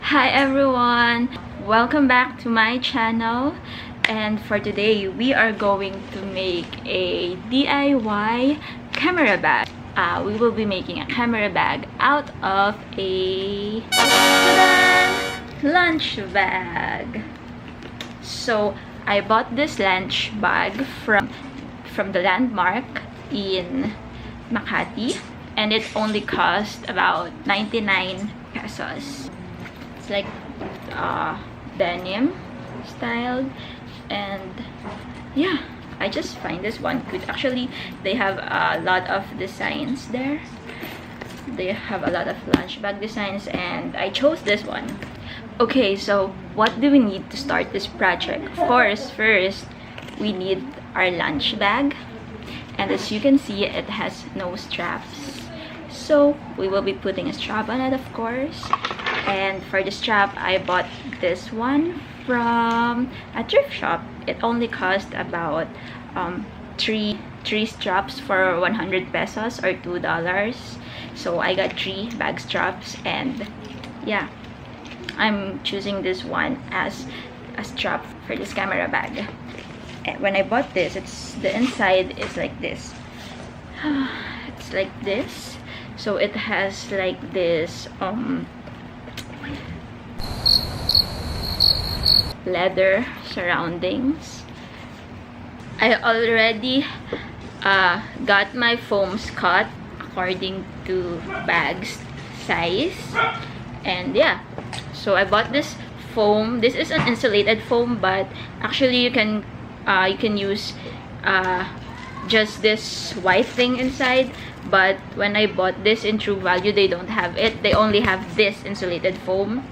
Hi everyone! Welcome back to my channel, and for today we are going to make a DIY camera bag. We will be making a camera bag out of a lunch bag. So I bought this lunch bag from the Landmark in Makati, and it only cost about 99 pesos. It's like denim styled, and yeah, I just find this one good. Actually, they have a lot of designs there. They have a lot of lunch bag designs, and I chose this one. Okay, so what do we need to start this project? Of course, first we need our lunch bag, and as you can see, it has no straps, so we will be putting a strap on it, of course. And for the strap, I bought this one from a thrift shop. It only cost about three straps for 100 pesos or $2. So I got 3 bag straps, and yeah, I'm choosing this one as a strap for this camera bag. And when I bought this, the inside is like this. It's like this. So it has like this leather surroundings. I already got my foams cut according to bag's size, and yeah, so I bought this foam. This is an insulated foam, but actually you can use just this white thing inside. But when I bought this in True Value, they don't have it. They only have this insulated foam.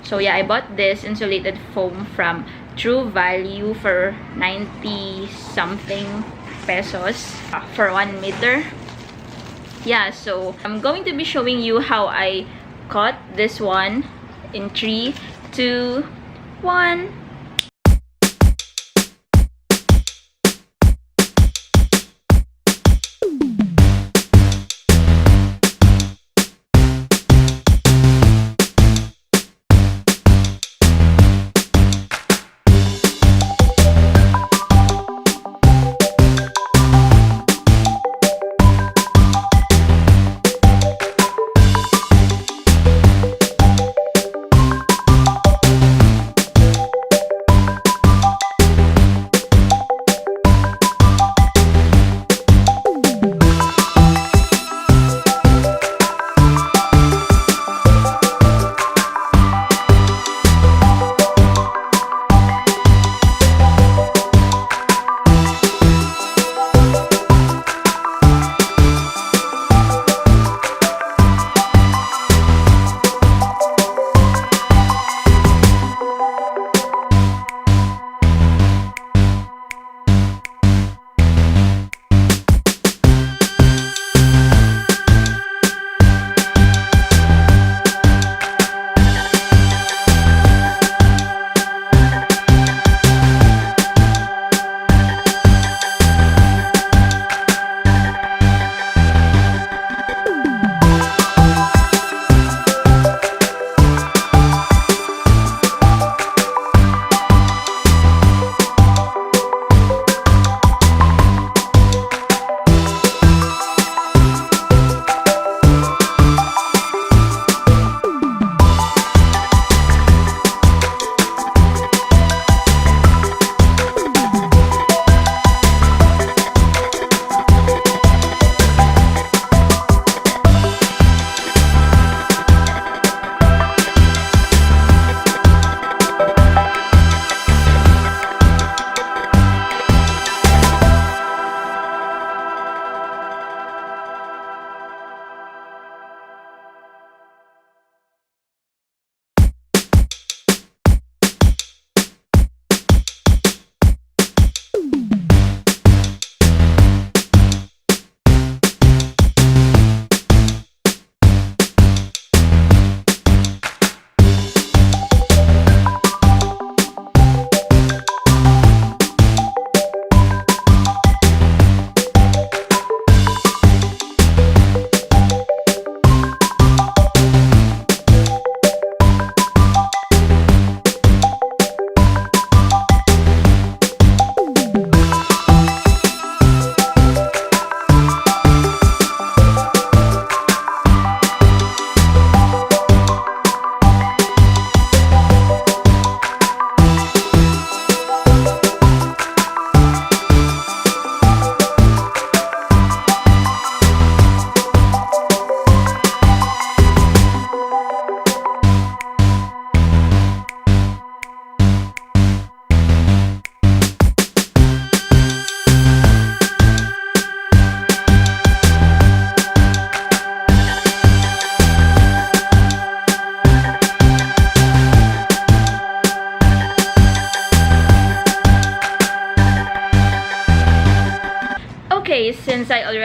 So yeah, I bought this insulated foam from True Value for 90 something pesos for 1 meter. Yeah, so I'm going to be showing you how I cut this one in 3, 2, 1.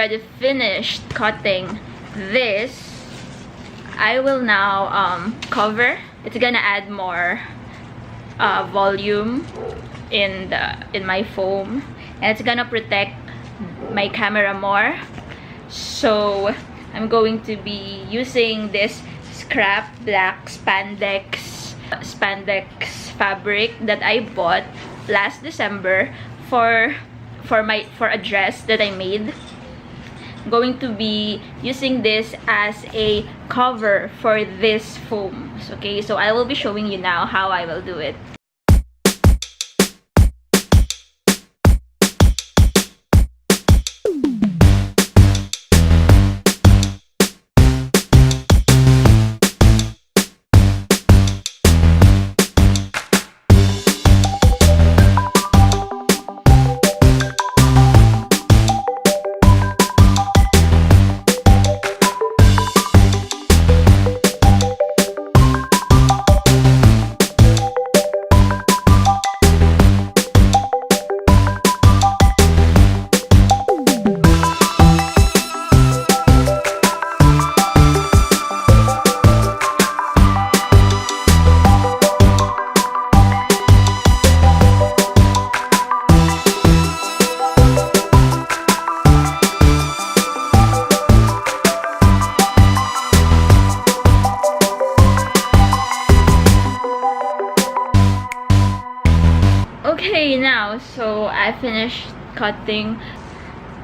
already finished cutting this, I will now cover. It's gonna add more volume in my foam, and it's gonna protect my camera more. So I'm going to be using this scrap black spandex fabric that I bought last December for a dress that I made. I'm going to be using this as a cover for this foam. Okay, so I will be showing you now how I will do it. Okay, now, so I finished cutting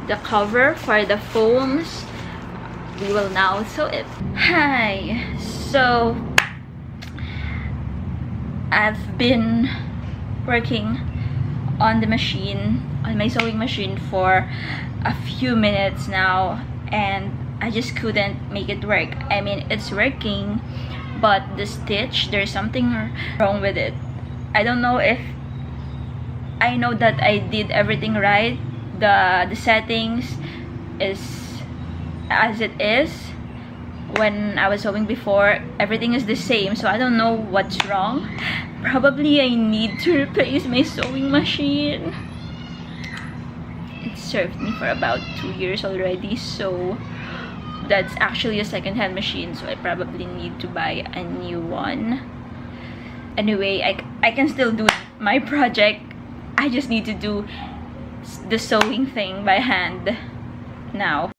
the cover for the foams. We will now sew it. Hi, so I've been working on the machine, on my sewing machine, for a few minutes now, and I just couldn't make it work. I mean, it's working, but the stitch, there's something wrong with it. I don't know if I know that I did everything right. The settings is as it is. When I was sewing before, everything is the same, so I don't know what's wrong. Probably I need to replace my sewing machine. It served me for about 2 years already, so that's actually a second-hand machine, so I probably need to buy a new one. Anyway, I can still do my project. I just need to do the sewing thing by hand now.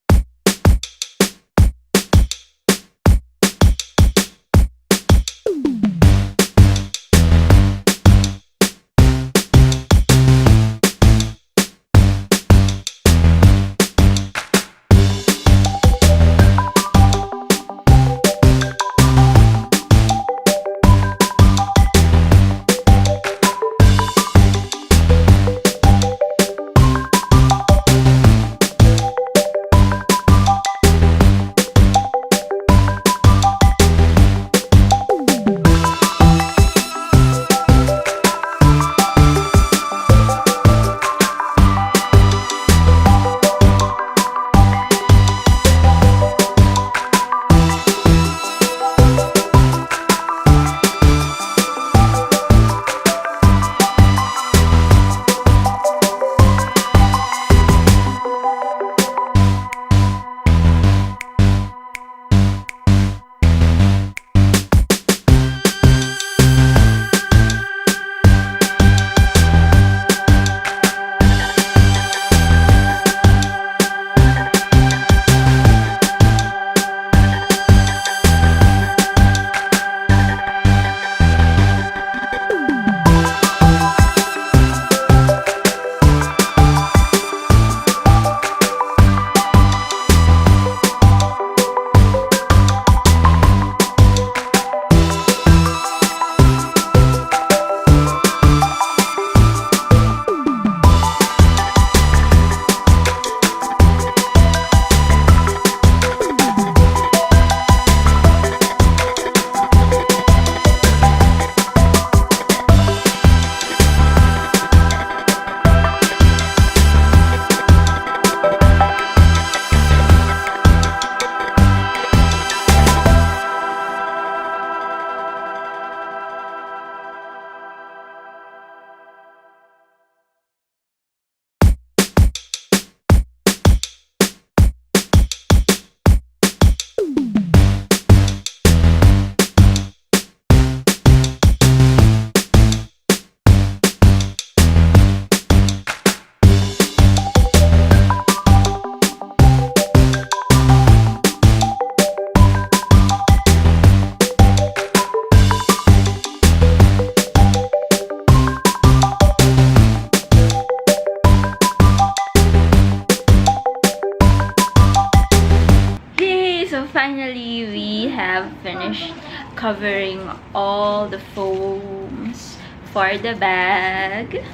So finally, we have finished covering all the foams for the bag.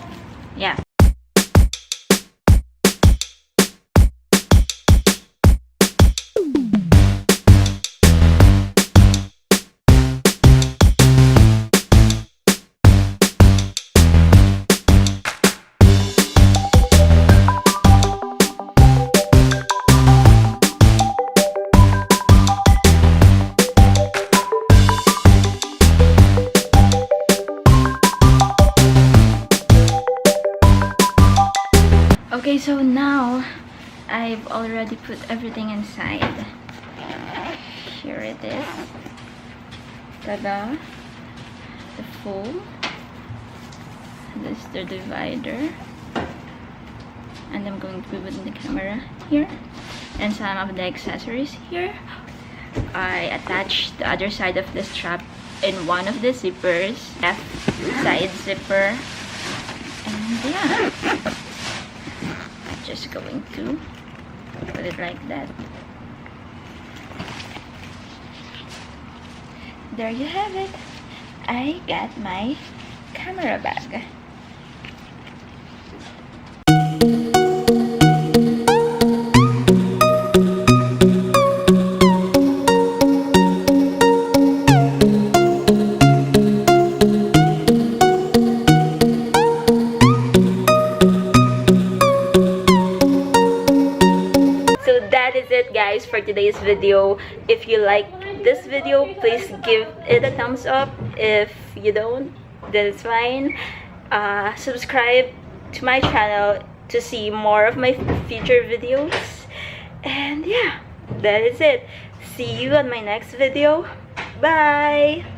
Yeah. Okay, so now I've already put everything inside. Here it is. Tada! The foam. This is the divider. And I'm going to be putting the camera here. And some of the accessories here. I attached the other side of the strap in one of the zippers. Left side zipper. And yeah. Just going to put it like that. There you have it. I got my camera bag. That is it, guys, for today's video. If you like this video, please give it a thumbs up. If you don't, then it's fine. Subscribe to my channel to see more of my future videos. And yeah, that is it. See you on my next video. Bye!